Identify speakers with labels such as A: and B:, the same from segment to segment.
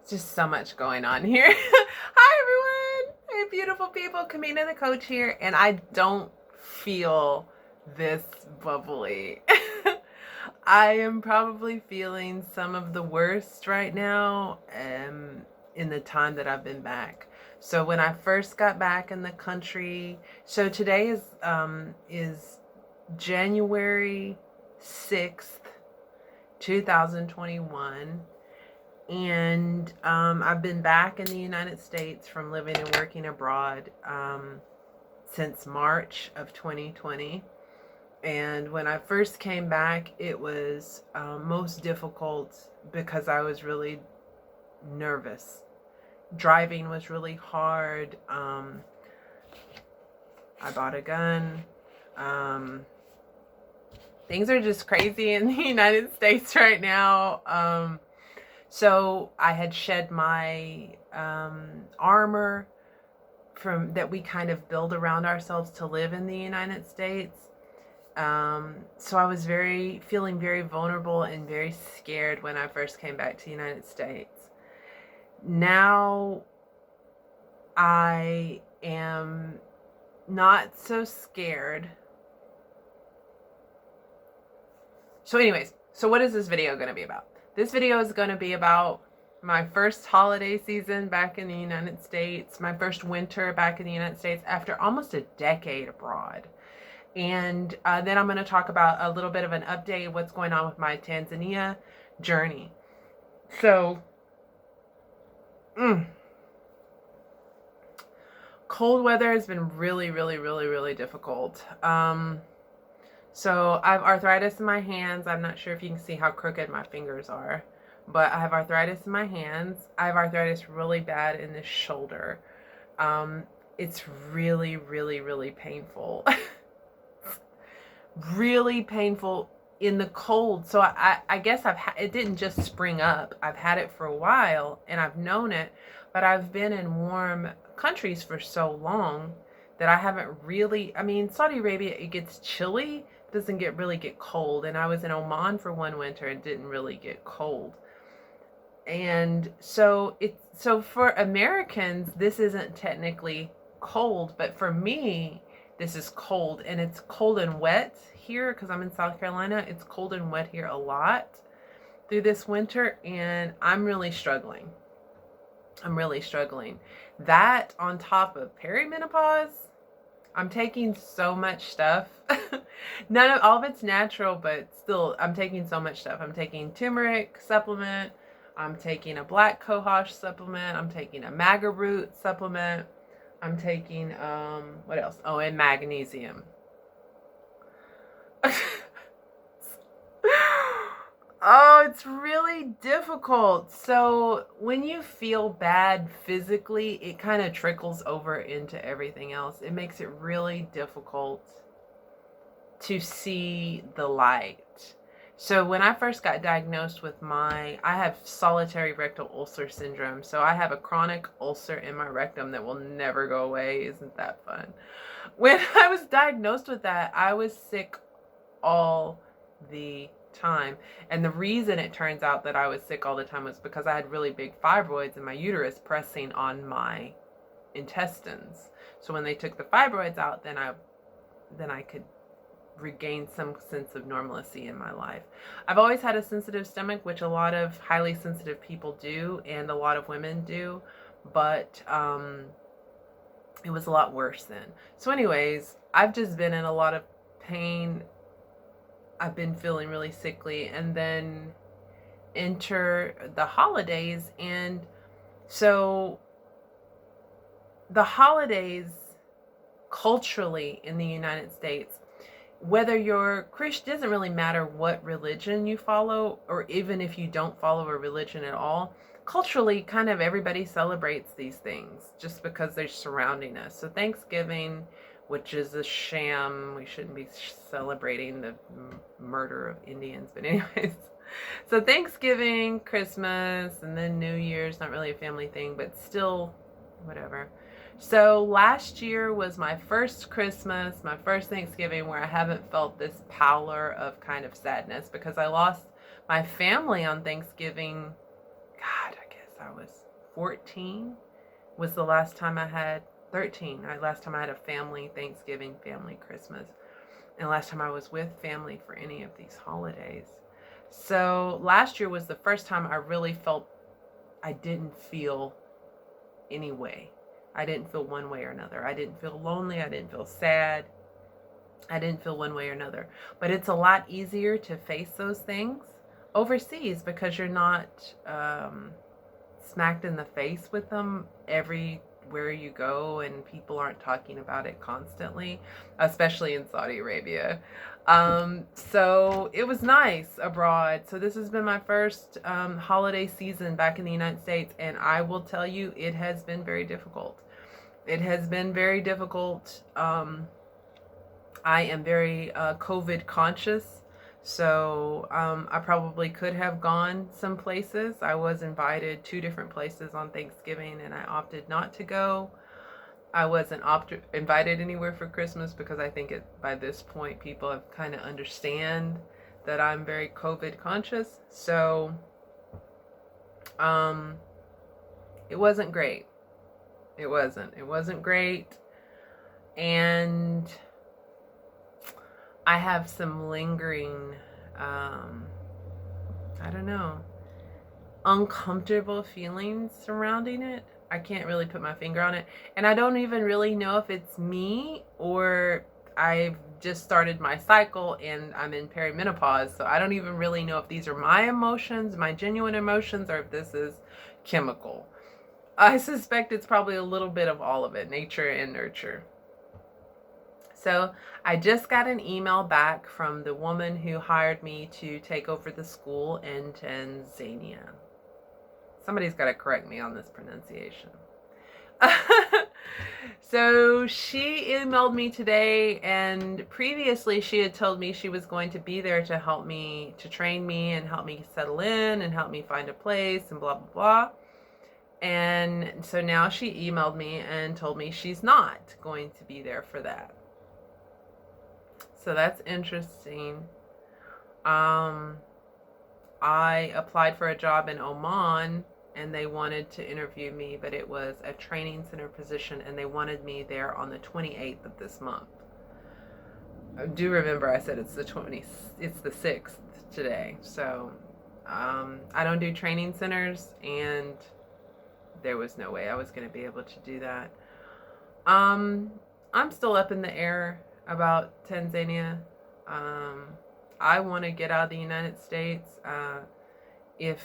A: Just so much going on here. Hi everyone. Hey beautiful people. Kamina the coach here, and I don't feel this bubbly. I am probably feeling some of the worst right now in the time that I've been back. So when I first got back in the country, so today is January 6th, 2021. And I've been back in the United States from living and working abroad since March of 2020. And when I first came back, it was most difficult because I was really nervous. Driving was really hard. I bought a gun. Things are just crazy in the United States right now. So I had shed my armor from that we kind of build around ourselves to live in the United States. So I was feeling very vulnerable and very scared when I first came back to the United States. Now I am not so scared. So anyways, so what is this video going to be about? This video is going to be about my first holiday season back in the United States, my first winter back in the United States after almost a decade abroad. And then I'm going to talk about a little bit of an update of what's going on with my Tanzania journey. So, cold weather has been really difficult. So I have arthritis in my hands. I'm not sure if you can see how crooked my fingers are, but I have arthritis in my hands. I have arthritis really bad in this shoulder. It's really painful. Really painful in the cold. So I guess it didn't just spring up. I've had it for a while and I've known it, but I've been in warm countries for so long that I haven't really, Saudi Arabia, it gets chilly, doesn't really get cold. And I was in Oman for one winter and didn't really get cold. And so for Americans, this isn't technically cold, but for me, this is cold, and it's cold and wet here because I'm in South Carolina. It's cold and wet here a lot through this winter, and I'm really struggling. That on top of perimenopause, I'm taking so much stuff. All of it's natural, but still, I'm taking so much stuff. I'm taking turmeric supplement. I'm taking a black cohosh supplement. I'm taking a maga root supplement. I'm taking, what else? Oh, and magnesium. Oh, it's really difficult. So when you feel bad physically, it kind of trickles over into everything else. It makes it really difficult to see the light. So when I first got diagnosed with I have solitary rectal ulcer syndrome. So I have a chronic ulcer in my rectum that will never go away. Isn't that fun? When I was diagnosed with that, I was sick all the time. And the reason it turns out that I was sick all the time was because I had really big fibroids in my uterus pressing on my intestines. So when they took the fibroids out, then I could regain some sense of normalcy in my life. I've always had a sensitive stomach, which a lot of highly sensitive people do, and a lot of women do, but it was a lot worse then. So anyways, I've just been in a lot of pain. I've been feeling really sickly, and then enter the holidays. And so the holidays culturally in the United States, whether you're Christian, doesn't really matter what religion you follow, or even if you don't follow a religion at all, culturally kind of everybody celebrates these things just because they're surrounding us. So Thanksgiving, which is a sham, we shouldn't be celebrating the murder of Indians, but anyways. So Thanksgiving, Christmas, and then New Year's, not really a family thing, but still whatever. So last year was my first Christmas, my first Thanksgiving where I haven't felt this pallor of kind of sadness because I lost my family on Thanksgiving. God, I guess I was 14 was the last time I had 13. Last time I had a family Thanksgiving, family Christmas, and last time I was with family for any of these holidays. So last year was the first time I really felt I didn't feel any way. I didn't feel one way or another. I didn't feel lonely. I didn't feel sad. I didn't feel one way or another. But it's a lot easier to face those things overseas because you're not smacked in the face with them everywhere you go, and people aren't talking about it constantly, especially in Saudi Arabia. So it was nice abroad. So this has been my first holiday season back in the United States, and I will tell you, it has been very difficult. It has been very difficult. I am very COVID conscious. So I probably could have gone some places. I was invited 2 different places on Thanksgiving, and I opted not to go. I wasn't invited anywhere for Christmas because I think by this point people have kind of understand that I'm very COVID conscious. So it wasn't great. It wasn't great. And I have some lingering, I don't know, uncomfortable feelings surrounding it. I can't really put my finger on it. And I don't even really know if it's me or I've just started my cycle and I'm in perimenopause. So I don't even really know if these are my emotions, my genuine emotions, or if this is chemical. I suspect it's probably a little bit of all of it, nature and nurture. So I just got an email back from the woman who hired me to take over the school in Tanzania. Somebody's got to correct me on this pronunciation. So she emailed me today, and previously she had told me she was going to be there to help me, to train me and help me settle in and help me find a place and blah, blah, blah. And so now she emailed me and told me she's not going to be there for that. So that's interesting. I applied for a job in Oman and they wanted to interview me, but it was a training center position and they wanted me there on the 28th of this month. I do remember I said it's the 6th today. So I don't do training centers, and there was no way I was going to be able to do that. I'm still up in the air about Tanzania. I want to get out of the United States. If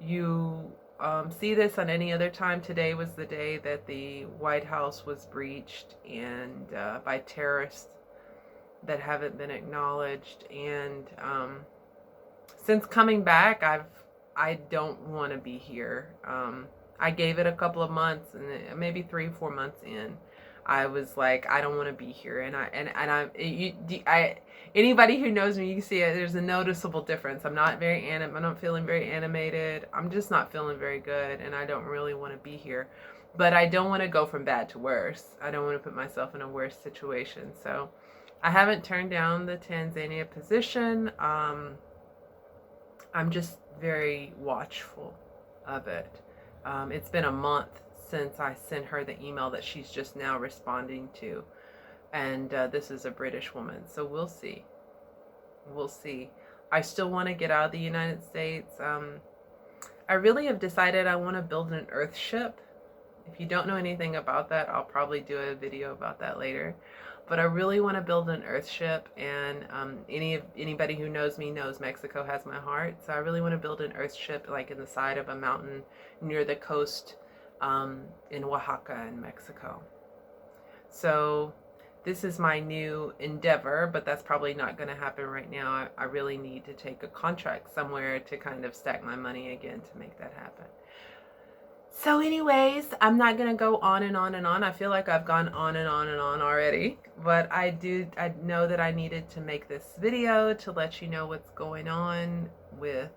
A: you see this on any other time, today was the day that the White House was breached and by terrorists that haven't been acknowledged. And since coming back, I don't want to be here. I gave it a couple of months, and maybe 3-4 months in, I was like, I don't want to be here. And anybody who knows me, you can see it. There's a noticeable difference. I'm not feeling very animated. I'm just not feeling very good, and I don't really want to be here. But I don't want to go from bad to worse. I don't want to put myself in a worse situation. So I haven't turned down the Tanzania position. I'm just very watchful of it. It's been a month since I sent her the email that she's just now responding to. And this is a British woman. So we'll see. We'll see. I still want to get out of the United States. I really have decided I want to build an Earth ship. If you don't know anything about that, I'll probably do a video about that later. But I really want to build an Earth ship, and anybody who knows me knows Mexico has my heart. So I really want to build an Earth ship like in the side of a mountain near the coast in Oaxaca in Mexico. So this is my new endeavor, but that's probably not going to happen right now. I really need to take a contract somewhere to kind of stack my money again to make that happen. So anyways, I'm not going to go on and on and on. I feel like I've gone on and on and on already, but I know that I needed to make this video to let you know what's going on with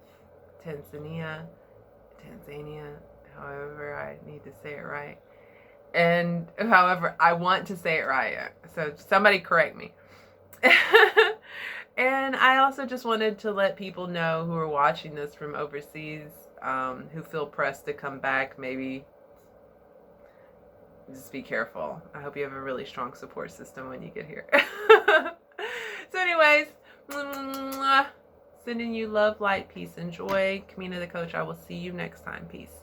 A: Tanzania, however I need to say it right. And however I want to say it right. So somebody correct me. And I also just wanted to let people know who are watching this from overseas, who feel pressed to come back, maybe just be careful. I hope you have a really strong support system when you get here. So anyways, sending you love, light, peace, and joy. Kamina the Coach, I will see you next time. Peace.